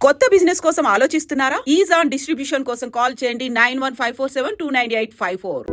కొత్త బిజినెస్ కోసం ఆలోచిస్తున్నారా? ఈజ్ ఆన్ డిస్ట్రిబ్యూషన్ కోసం కాల్ చేయండి 9154729854.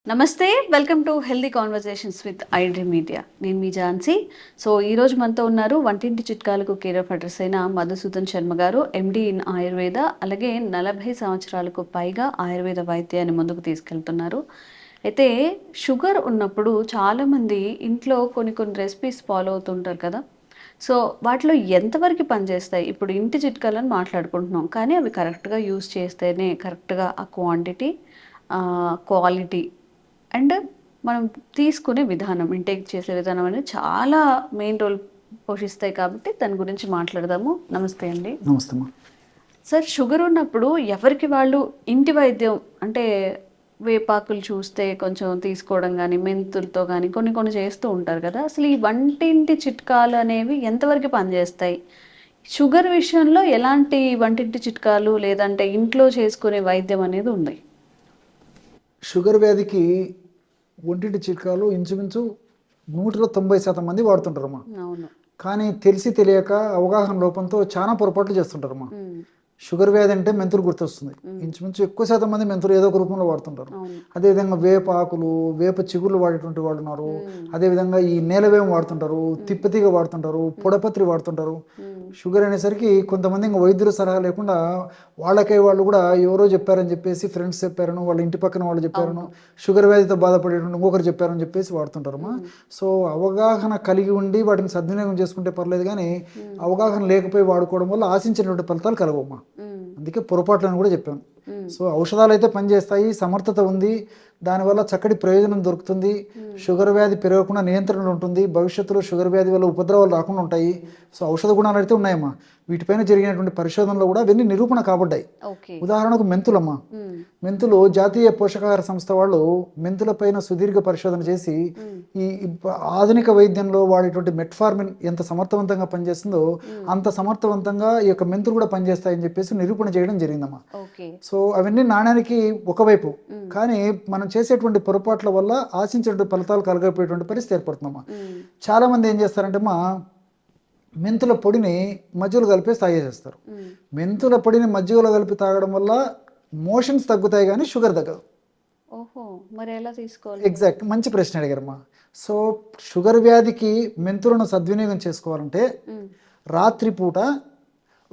నమస్తే, welcome to healthy conversations with ఐడ్రీ media. నేను మీ ఝాన్సీ. సో ఈరోజు మనతో ఉన్నారు వంటింటి చిట్కాలకు కేర్ ఆఫ్ అడ్రస్ అయిన మధుసూదన్ శర్మ గారు, ఎండి ఇన్ ఆయుర్వేద. అలాగే 40 సంవత్సరాలకు పైగా ఆయుర్వేద వైద్యాన్ని ముందుకు తీసుకెళ్తున్నారు. అయితే షుగర్ ఉన్నప్పుడు చాలామంది ఇంట్లో కొన్ని రెసిపీస్ ఫాలో అవుతుంటారు కదా. సో వాటిలో ఎంతవరకు పనిచేస్తాయి? ఇప్పుడు ఇంటి చిట్కాలను మాట్లాడుకుంటున్నాం, కానీ అవి కరెక్ట్గా యూజ్ చేస్తేనే కరెక్ట్గా ఆ క్వాంటిటీ, క్వాలిటీ అండ్ మనం తీసుకునే విధానం, ఇంటేక్ చేసే విధానం అనేది చాలా మెయిన్ రోల్ పోషిస్తాయి. కాబట్టి దాని గురించి మాట్లాడదాము. నమస్తే అండి. నమస్తే సార్, షుగర్ ఉన్నప్పుడు ఎవరికి వాళ్ళు ఇంటి వైద్యం అంటే వేపాకులు చూస్తే కొంచెం తీసుకోవడం కానీ, మెంతులతో కానీ కొన్ని చేస్తూ ఉంటారు కదా. అసలు ఈ వంటింటి చిట్కాలు అనేవి ఎంతవరకు పనిచేస్తాయి? షుగర్ విషయంలో ఎలాంటి వంటింటి చిట్కాలు లేదంటే ఇంట్లో చేసుకునే వైద్యం అనేది ఉంది? షుగర్ వ్యాధికి ఒంటింటి చిట్కాలు ఇంచుమించు 190% మంది వాడుతుంటారమ్మా. అవును. కానీ తెలిసి తెలియక అవగాహన లోపంతో చాలా పొరపాట్లు చేస్తుంటారమ్మా. షుగర్ వ్యాధి అంటే మెంతులు గుర్తొస్తుంది. ఇంచుమించు ఎక్కువ శాతం మంది మెంతులు ఏదో ఒక రూపంలో వాడుతుంటారు. అదేవిధంగా వేప ఆకులు, వేప చిగుళ్ళు వాడేటువంటి వాళ్ళు ఉన్నారు. అదేవిధంగా ఈ నేలవేం వాడుతుంటారు, తిప్పతీగ వాడుతుంటారు, పొడపత్రి వాడుతుంటారు. షుగర్ అనేసరికి కొంతమంది ఇంకా వైద్యుల సలహా లేకుండా వాళ్ళు కూడా ఎవరో చెప్పారని చెప్పేసి, ఫ్రెండ్స్ చెప్పారను, వాళ్ళ ఇంటి పక్కన వాళ్ళు చెప్పారను, షుగర్ వ్యాధితో బాధపడేటువంటి ఇంకొకరు చెప్పారని చెప్పేసి వాడుతుంటారమ్మా. సో అవగాహన కలిగి ఉండి వాటిని సద్వినియోగం చేసుకుంటే పర్లేదు, కానీ అవగాహన లేకపోయి వాడుకోవడం వల్ల ఆశించినటువంటి ఫలితాలు కలగమ్మా. అందుకే పొరపాట్లను కూడా చెప్పాను. సో ఔషధాలు అయితే పనిచేస్తాయి, సమర్థత ఉంది, దానివల్ల చక్కటి ప్రయోజనం దొరుకుతుంది. షుగర్ వ్యాధి పెరగకుండా నియంత్రణలు ఉంటుంది. భవిష్యత్తులో షుగర్ వ్యాధి వల్ల ఉపద్రవాలు రాకుండా ఉంటాయి. సో ఔషధ గుణాలు అయితే ఉన్నాయమ్మా. వీటిపైన జరిగినటువంటి పరిశోధనలో కూడా అవన్నీ నిరూపణ కాబడ్డాయి. ఉదాహరణకు మెంతులమ్మా. మెంతులు జాతీయ పోషకాహార సంస్థ వాళ్ళు మెంతుల పైన సుదీర్ఘ పరిశోధన చేసి ఈ ఆధునిక వైద్యంలో వాడేటువంటి మెట్ఫార్మిన్ ఎంత సమర్థవంతంగా పనిచేస్తుందో అంత సమర్థవంతంగా ఈ యొక్క మెంతులు కూడా పనిచేస్తాయని చెప్పేసి నిరూపణ చేయడం జరిగిందమ్మా. సో అవన్నీ నాణ్యానికి ఒకవైపు, కానీ మనం చేసేటువంటి పొరపాట్ల వల్ల ఆశించేటువంటి ఫలితాలు కలగకపోయేటువంటి పరిస్థితి ఏర్పడుతుందమ్మా. చాలా మంది ఏం చేస్తారంటే మెంతుల పొడిని మజ్జిగలో కలిపి తాగేసేస్తారు. మెంతుల పొడిని మజ్జిగలో కలిపి తాగడం వల్ల మోషన్స్ తగ్గుతాయి, కానీ షుగర్ తగ్గదు. ఓహో, మరి ఎలా తీసుకోవాలి? ఎగ్జాక్ట్, మంచి ప్రశ్న అడిగారమ్మా. సో షుగర్ వ్యాధికి మెంతులను సద్వినియోగం చేసుకోవాలంటే రాత్రిపూట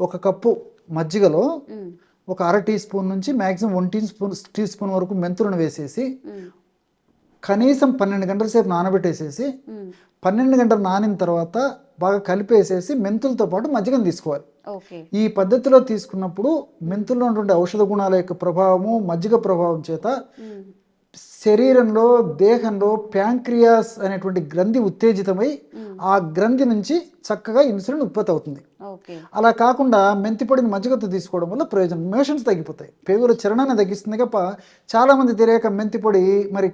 1 కప్పు మజ్జిగలో ఒక 1/2 టీ స్పూన్ నుంచి మ్యాక్సిమం 1 టీ స్పూన్ వరకు మెంతులను వేసేసి కనీసం 12 గంటల సేపు నానబెట్టేసేసి 12 గంటలు నానిన తర్వాత బాగా కలిపేసేసి మెంతులతో పాటు మజ్జిగను తీసుకోవాలి. ఈ పద్ధతిలో తీసుకున్నప్పుడు మెంతుల్లో ఉన్నటువంటి ఔషధ గుణాల యొక్క ప్రభావము, మజ్జిగ ప్రభావం చేత శరీరంలో, దేహంలో ప్యాంక్రియాస్ అనేటువంటి గ్రంథి ఉత్తేజితమై ఆ గ్రంథి నుంచి చక్కగా ఇన్సులిన్ ఉత్పత్తి అవుతుంది. అలా కాకుండా మెంతి పొడిని మజ్జిగతో తీసుకోవడం వల్ల ప్రయోజనం, మోషన్స్ తగ్గిపోతాయి, పేగుల చరణాన్ని తగ్గిస్తుంది. తప్ప చాలా మంది తెలియక మెంతి పొడి మరి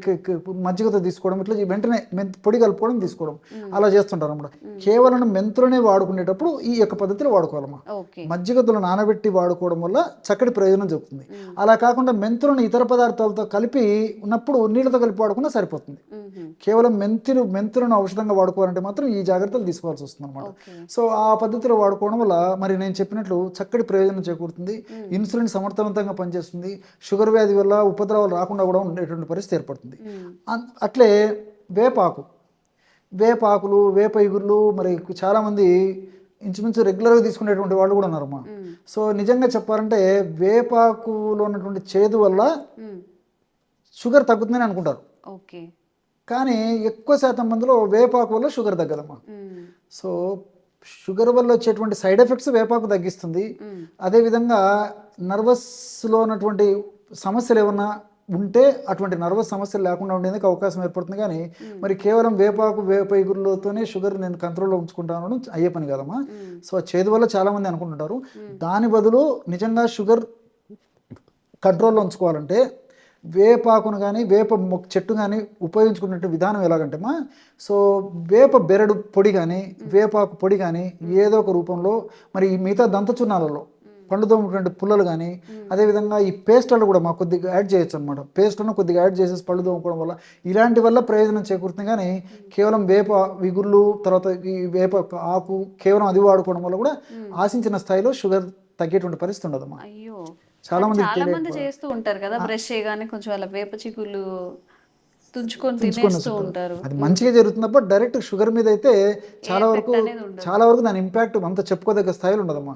మజ్జిగతో తీసుకోవడం, ఇట్లా వెంటనే మెంతి పొడి కలుపుకోవడం, తీసుకోవడం అలా చేస్తుంటారు అన్నమాట. కేవలం మెంతులనే వాడుకునేటప్పుడు ఈ యొక్క పద్ధతిలో వాడుకోవాలమ్మా. మజ్జిగతో నానబెట్టి వాడుకోవడం వల్ల చక్కటి ప్రయోజనం జరుగుతుంది. అలా కాకుండా మెంతులను ఇతర పదార్థాలతో కలిపి ఉన్నప్పుడు నీళ్ళతో కలిపి వాడుకున్నా సరిపోతుంది. కేవలం మెంతులను ఔషధంగా వాడుకోవాలంటే మాత్రం ఈ జాగ్రత్తలు తీసుకోవాల్సి వస్తుంది అనమాట. సో ఆ పద్ధతిలో వాడుకోవడం వల్ల మరి నేను చెప్పినట్లు చక్కటి ప్రయోజనం చేకూరుతుంది. ఇన్సులిన్ సమర్థవంతంగా పనిచేస్తుంది. షుగర్ వ్యాధి వల్ల ఉపద్రవాలు రాకుండా కూడా ఉండేటువంటి పరిస్థితి ఏర్పడుతుంది. అట్లే వేపాకులు, వేప ఇగుర్లు మరి చాలామంది ఇంచుమించు రెగ్యులర్గా తీసుకునేటువంటి వాళ్ళు కూడా ఉన్నారమ్మా. సో నిజంగా చెప్పాలంటే వేపాకులో ఉన్నటువంటి చేదు వల్ల షుగర్ తగ్గుతుందని అనుకుంటారు, కానీ ఎక్కువ శాతం మందిలో వేపాకు వల్ల షుగర్ తగ్గదమ్మా. సో షుగర్ వల్ల వచ్చేటువంటి సైడ్ ఎఫెక్ట్స్ వేపాకు తగ్గిస్తుంది. అదేవిధంగా నర్వస్లో ఉన్నటువంటి సమస్యలు ఏమన్నా ఉంటే అటువంటి నర్వస్ సమస్యలు లేకుండా ఉండేందుకు అవకాశం ఏర్పడుతుంది. కానీ మరి కేవలం వేప ఇగురులతోనే షుగర్ నేను కంట్రోల్లో ఉంచుకుంటాను అయ్యే పని కదమ్మా. సో చేదు వల్ల చాలామంది అనుకుంటుంటారు. దాని బదులు నిజంగా షుగర్ కంట్రోల్లో ఉంచుకోవాలంటే వేపాకును కానీ వేప చెట్టు కానీ ఉపయోగించుకునే విధానం ఎలాగంటే సో వేప బెరడు పొడి కానీ వేపాకు పొడి కానీ ఏదో ఒక రూపంలో మరి మిగతా దంతచున్నాలలో పండు తోముకునే పుల్లలు కానీ అదేవిధంగా ఈ పేస్ట్లలో కూడా మాకు కొద్దిగా యాడ్ చేయొచ్చు అనమాట. పేస్ట్లను కొద్దిగా యాడ్ చేసేసి పళ్ళు తోముకోవడం వల్ల ఇలాంటి వల్ల ప్రయోజనం చేకూరుతుంది. కానీ కేవలం వేప విగుళ్ళు తర్వాత ఈ వేప ఆకు కేవలం అది వాడుకోవడం వల్ల కూడా ఆశించిన స్థాయిలో షుగర్ తగ్గేటువంటి పరిస్థితి ఉండదమ్మా. అయ్యో, చాలా మంది చేస్తూ ఉంటారు కదా, బ్రష్ చేయగానే కొంచెం అలా వేప చిగుళ్ళు తుంచుకొని తినేస్తూ ఉంటారు. అది మంచిగా జరుగుతుంది తప్ప డైరెక్ట్ షుగర్ మీద అయితే చాలా వరకు దాని ఇంపాక్ట్ అంత చెప్పుకోదగ్గ స్థాయిలో ఉండదమ్మా.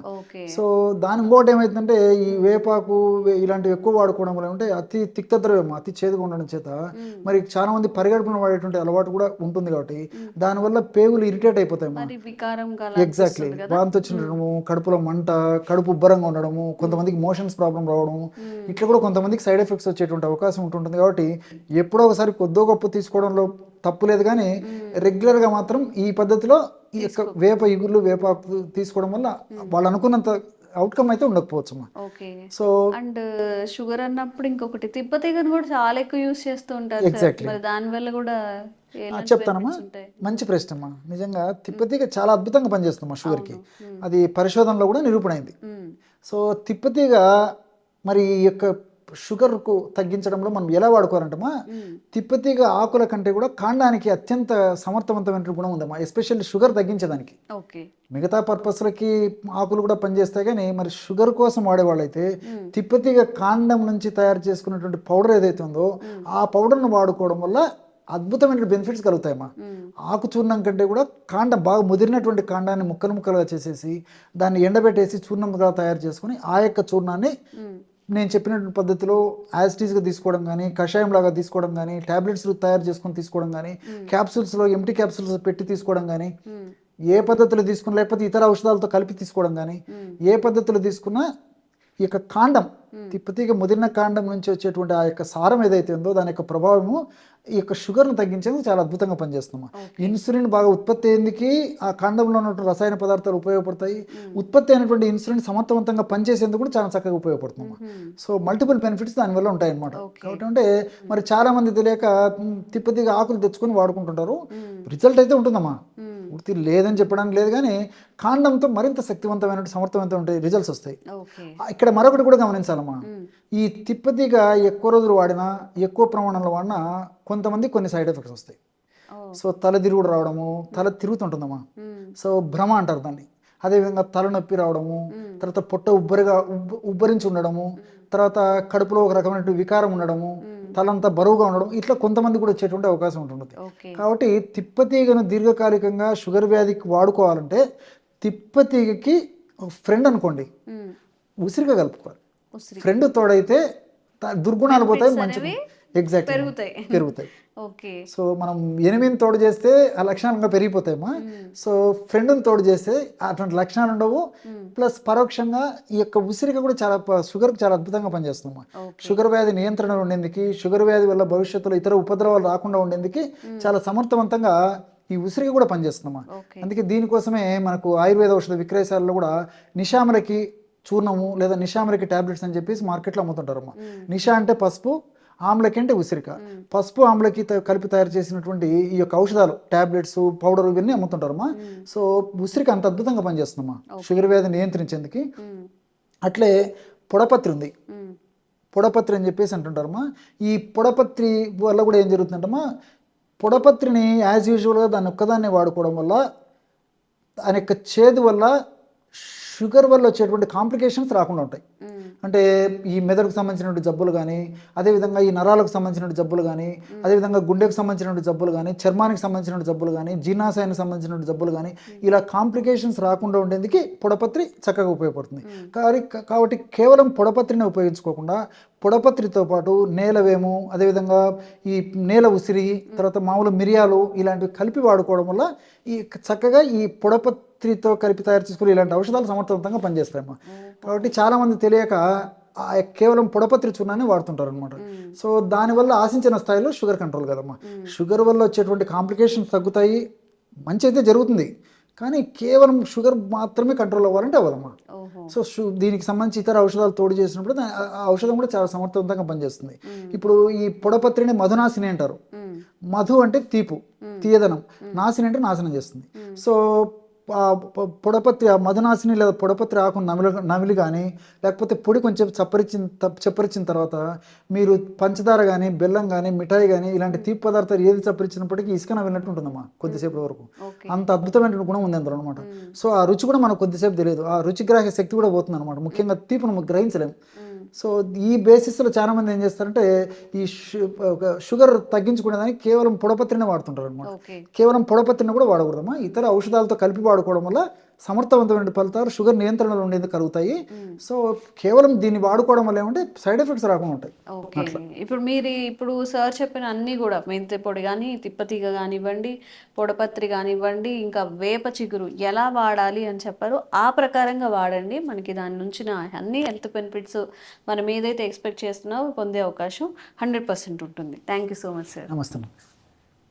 సో దాని ఇంకోటి ఏమైతుందంటే ఈ వేపాకు ఇలాంటివి ఎక్కువ వాడుకోవడం వల్ల అంటే అతి తిక్తద్రవ్యం అతి చేదుగా ఉండడం చేత మరి చాలా మంది పరిగడుపున వాడేటువంటి అలవాటు కూడా ఉంటుంది. కాబట్టి దానివల్ల పేగులు ఇరిటేట్ అయిపోతాయి. ఎగ్జాక్ట్లీ వాంతి వచ్చినడము, కడుపులో మంట, కడుపు ఉబ్బరంగా ఉండడము, కొంతమందికి మోషన్స్ ప్రాబ్లం రావడం, ఇట్లా కూడా కొంతమందికి సైడ్ ఎఫెక్ట్స్ వచ్చేటువంటి అవకాశం ఉంటుంటుంది. కాబట్టి ఎప్పుడో ఒకసారి కొద్దో గొప్ప తీసుకోవడంలో తప్పు లేదు. కానీ రెగ్యులర్గా మాత్రం ఈ పద్ధతిలో ఈ యొక్క వేప ఇగుళ్ళు వేపాకు తీసుకోవడం వల్ల వాళ్ళు అనుకున్నంత అవుట్కమ్ అయితే ఉండకపోవచ్చు. సో అండ్ షుగర్ అన్నప్పుడు ఇంకొకటి తిప్పతీగను కూడా చాలా ఎక్కువ యూస్ చేస్తూ ఉంటారు. ఎగ్జాక్ట్లీ, దాని వల్ల కూడా చెప్తానమ్మా. మంచి ప్రశ్న అమ్మా. నిజంగా తిప్పతీగ చాలా అద్భుతంగా పనిచేస్తుందమ్మా షుగర్కి. అది పరిశోధనలో కూడా నిరూపణ అయింది. సో తిప్పతీగ మరి ఈ యొక్క షుగర్కు తగ్గించడంలో మనం ఎలా వాడుకోవాలంటమ్మా, తిప్పతీగ ఆకుల కంటే కూడా కాండానికి అత్యంత సమర్థవంతమైన గుణం ఉందమ్మా, ఎస్పెషల్లీ షుగర్ తగ్గించడానికి. మిగతా పర్పస్లకి ఆకులు కూడా పనిచేస్తాయి. కానీ మరి షుగర్ కోసం వాడేవాళ్ళైతే తిప్పతీగ కాండం నుంచి తయారు చేసుకున్నటువంటి పౌడర్ ఏదైతే ఉందో ఆ పౌడర్ను వాడుకోవడం వల్ల అద్భుతమైన బెనిఫిట్స్ కలుగుతాయమ్మా. ఆకు చూర్ణం కంటే కూడా కాండం బాగా ముదిరినటువంటి కాండాన్ని ముక్కలు ముక్కలుగా చేసేసి దాన్ని ఎండబెట్టేసి చూర్ణంగా తయారు చేసుకుని ఆ యొక్క చూర్ణాన్ని నేను చెప్పినటువంటి పద్ధతిలో యాజిటీస్గా తీసుకోవడం కానీ, కషాయం లాగా తీసుకోవడం కానీ, ట్యాబ్లెట్స్ తయారు చేసుకొని తీసుకోవడం కానీ, క్యాప్సూల్స్లో ఎంటీ క్యాప్సూల్స్ పెట్టి తీసుకోవడం కానీ, ఏ పద్ధతిలో తీసుకున్నా లేకపోతే ఇతర ఔషధాలతో కలిపి తీసుకోవడం కానీ, ఏ పద్ధతిలో తీసుకున్నా ఈ యొక్క కాండం తిప్పతీగ ముదిరిన కాండం నుంచి వచ్చేటువంటి ఆ యొక్క సారం ఏదైతే ఉందో దాని యొక్క ప్రభావము ఈ యొక్క షుగర్ను తగ్గించేందుకు చాలా అద్భుతంగా పనిచేస్తున్నాం. ఇన్సులిన్ బాగా ఉత్పత్తి అయ్యేందుకు ఆ కాండంలో ఉన్నటువంటి రసాయన పదార్థాలు ఉపయోగపడతాయి. ఉత్పత్తి అయినటువంటి ఇన్సులిన్ సమర్థవంతంగా పనిచేసేందుకు కూడా చాలా చక్కగా ఉపయోగపడుతున్నాం. సో మల్టిపుల్ బెనిఫిట్స్ దానివల్ల ఉంటాయన్నమాట. కాబట్టి అంటే మరి చాలా మంది తెలియక తిప్పతీగ ఆకులు తెచ్చుకొని వాడుకుంటుంటారు. రిజల్ట్ అయితే ఉంటుందమ్మా, పూర్తి లేదని చెప్పడానికి లేదు. కానీ కాండంతో మరింత శక్తివంతమైన సమర్థవంతమైన రిజల్ట్స్ వస్తాయి. ఇక్కడ మరొకటి కూడా గమనించాలమ్మా, ఈ తిప్పతీగ ఎక్కువ రోజులు వాడినా ఎక్కువ ప్రమాణంలో వాడినా కొంతమంది కొన్ని సైడ్ ఎఫెక్ట్స్ వస్తాయి. సో తలదిరుగుడు రావడము, తల తిరుగుతుంటుందమ్మా, సో భ్రమ అంటారు దాన్ని. అదేవిధంగా తలనొప్పి రావడము, తర్వాత పొట్ట ఉబ్బరించి ఉండడము, తర్వాత కడుపులో ఒక రకమైన వికారం ఉండడము, తలంతా బరువుగా ఉండడం, ఇట్లా కొంతమంది కూడా వచ్చేటువంటి అవకాశం ఉంటుంది. కాబట్టి తిప్పతీగను దీర్ఘకాలికంగా షుగర్ వ్యాధికి వాడుకోవాలంటే తిప్పతీగకి ఫ్రెండ్ అనుకోండి, ఉసిరిగా కలుపుకోవాలి. ఫ్రెండ్ తోడైతే దుర్గుణాలు పోతాయి, మంచిది ఎగ్జాక్ట్ పెరుగుతాయి. సో మనం ఎనిమిదిని తోడు చేస్తే ఆ లక్షణాలు పెరిగిపోతాయమ్మా. సో ఫ్రెండ్ని తోడు చేస్తే అటువంటి లక్షణాలు ఉండవు. ప్లస్ పరోక్షంగా ఈ యొక్క ఉసిరిక కూడా చాలా షుగర్కి చాలా అద్భుతంగా పనిచేస్తుందమ్మా. షుగర్ వ్యాధి నియంత్రణ ఉండేందుకు, షుగర్ వ్యాధి వల్ల భవిష్యత్తులో ఇతర ఉపద్రవాలు రాకుండా ఉండేందుకు చాలా సమర్థవంతంగా ఈ ఉసిరిక కూడా పనిచేస్తుందమ్మా. అందుకే దీనికోసమే మనకు ఆయుర్వేద ఔషధ విక్రయశాలలో కూడా నిషామరకి చూర్ణము లేదా నిషామరకి టాబ్లెట్స్ అని చెప్పేసి మార్కెట్లో అమ్ముతుంటారమ్మా. నిషా అంటే పసుపు, ఆమ్లకి అంటే ఉసిరిక. పసుపు ఆమ్లకి కలిపి తయారు చేసినటువంటి ఈ యొక్క ఔషధాలు, టాబ్లెట్స్, పౌడర్ ఇవన్నీ అమ్ముతుంటారమ్మా. సో ఉసిరిక అంత అద్భుతంగా పనిచేస్తుందమ్మా షుగర్ వ్యాధి నియంత్రించేందుకు. అట్లే పొడపత్రి ఉంది, పొడపత్రి అని చెప్పేసి అంటుంటారమ్మా. ఈ పొడపత్రి వల్ల కూడా ఏం జరుగుతుందంటమ్మా, పొడపత్రిని యాజ్ యూజువల్గా దాన్ని ఒక్కదాన్ని వాడుకోవడం వల్ల దాని యొక్క చేదు వల్ల షుగర్ వల్ల వచ్చేటువంటి కాంప్లికేషన్స్ రాకుండా ఉంటాయి. అంటే ఈ మెదడుకు సంబంధించినటువంటి జబ్బులు కానీ, అదేవిధంగా ఈ నరాలకు సంబంధించినటువంటి జబ్బులు కానీ, అదేవిధంగా గుండెకు సంబంధించినటువంటి జబ్బులు కానీ, చర్మానికి సంబంధించినటువంటి జబ్బులు కానీ, జీర్ణాశయానికి సంబంధించినటువంటి జబ్బులు కానీ, ఇలా కాంప్లికేషన్స్ రాకుండా ఉండేందుకు పొడపత్రి చక్కగా ఉపయోగపడుతుంది. కాబట్టి కేవలం పొడపత్రిని ఉపయోగించుకోకుండా పొడపత్రితో పాటు నేలవేము, అదేవిధంగా ఈ నేల ఉసిరి, తర్వాత మామూలు మిరియాలు ఇలాంటివి కలిపి వాడుకోవడం వల్ల ఈ చక్కగా ఈ పొడపత్రితో కలిపి తయారు చేసుకుని ఇలాంటి ఔషధాలు సమర్థవంతంగా పనిచేస్తాయమ్మా. కాబట్టి చాలామంది తెలియక కేవలం పొడపత్రి చూర్ణాన్ని వాడుతుంటారు అనమాట. సో దానివల్ల ఆశించిన స్థాయిలో షుగర్ కంట్రోల్ కదమ్మా. షుగర్ వల్ల వచ్చేటువంటి కాంప్లికేషన్స్ తగ్గుతాయి, మంచి అయితే జరుగుతుంది. కానీ కేవలం షుగర్ మాత్రమే కంట్రోల్ అవ్వాలంటే అవ్వదమ్మా. సో దీనికి సంబంధించి ఇతర ఔషధాలు తోడు చేసినప్పుడు ఆ ఔషధం కూడా చాలా సమర్థవంతంగా పనిచేస్తుంది. ఇప్పుడు ఈ పొడపత్రిని మధునాశిని అంటారు. మధు అంటే తీపు, తీయదనం, నాశిని అంటే నాశనం చేస్తుంది. సో పొడపత్రి ఆ మధునాశిని లేదా పొడపత్రి ఆకు నమిలి కానీ లేకపోతే పొడి కొంచెం చప్పరిచిన తర్వాత మీరు పంచదార కానీ బెల్లం కానీ మిఠాయి కానీ ఇలాంటి తీపి పదార్థాలు ఏది చప్పరించినప్పటికీ ఇసుక నవ్వినట్టు ఉంటుందమ్మా కొద్దిసేపు వరకు. అంత అద్భుతమైన గుణం ఉంది అందులో అనమాట. సో ఆ రుచి కూడా మనకు కొద్దిసేపు తెలియదు, ఆ రుచిగ్రాహ్య శక్తి కూడా పోతుంది అనమాట. ముఖ్యంగా తీపి మనం గ్రహించలేము. సో ఈ బేసిస్లో చాలా మంది ఏం చేస్తారంటే ఈ షుగర్ తగ్గించుకునేదానికి కేవలం పొడపత్రిని వాడుతుంటారు అనమాట. కేవలం పొడపత్రిని కూడా వాడకూడదమ్మా, ఇతర ఔషధాలతో కలిపి వాడుకోవడం వల్ల సమర్థవంతమైన ఫలితాలు షుగర్ నియంత్రణలో ఉండేది కలుగుతాయి. సో కేవలం దీన్ని వాడుకోవడం వల్ల ఏమంటే సైడ్ ఎఫెక్ట్స్ రాకుండా ఉంటాయి. ఓకే, ఇప్పుడు సార్ చెప్పిన అన్ని కూడా మెంతి పొడి కానీ, తిప్పతీగ కానివ్వండి, పొడపత్రి కానివ్వండి, ఇంకా వేప చిగురు ఎలా వాడాలి అని చెప్పారు. ఆ ప్రకారంగా వాడండి. మనకి దాని నుంచి అన్ని హెల్త్ బెనిఫిట్స్ మనం ఏదైతే ఎక్స్పెక్ట్ చేస్తున్నామో పొందే అవకాశం 100% ఉంటుంది. Thank you so much sir. నమస్తే.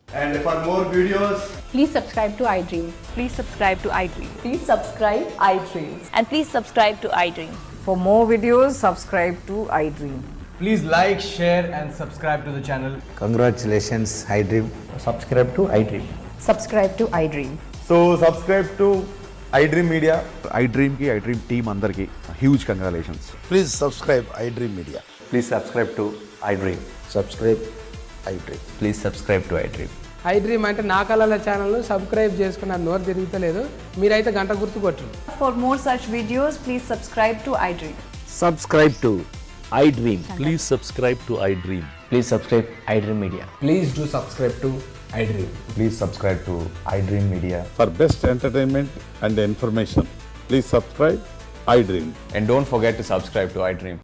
And for more videos, Please subscribe to iDream. Please subscribe to iDream. Please subscribe iDream. And please subscribe to iDream. For more videos, subscribe to iDream. please like, share, and subscribe to the channel. Congratulations, iDream. Subscribe to iDream. Subscribe to iDream. So subscribe to iDream Media. iDream ki iDream team andarki huge congratulations. Please subscribe iDream Media. Please subscribe to iDream. Subscribe iDream. Please subscribe to iDream. iDream అంటే నా కళల ఛానల్ను subscribe చేసుకున్న నోరు తిరుగుతలేదు, మీరైతే గంట గుర్తు కొట్టండి. For more such videos, please subscribe to iDream. Subscribe to iDream. Please subscribe to iDream. Please subscribe iDream Media. Please do subscribe to iDream. Please subscribe to iDream Media. For best entertainment and information, please subscribe iDream. And don't forget to subscribe to iDream.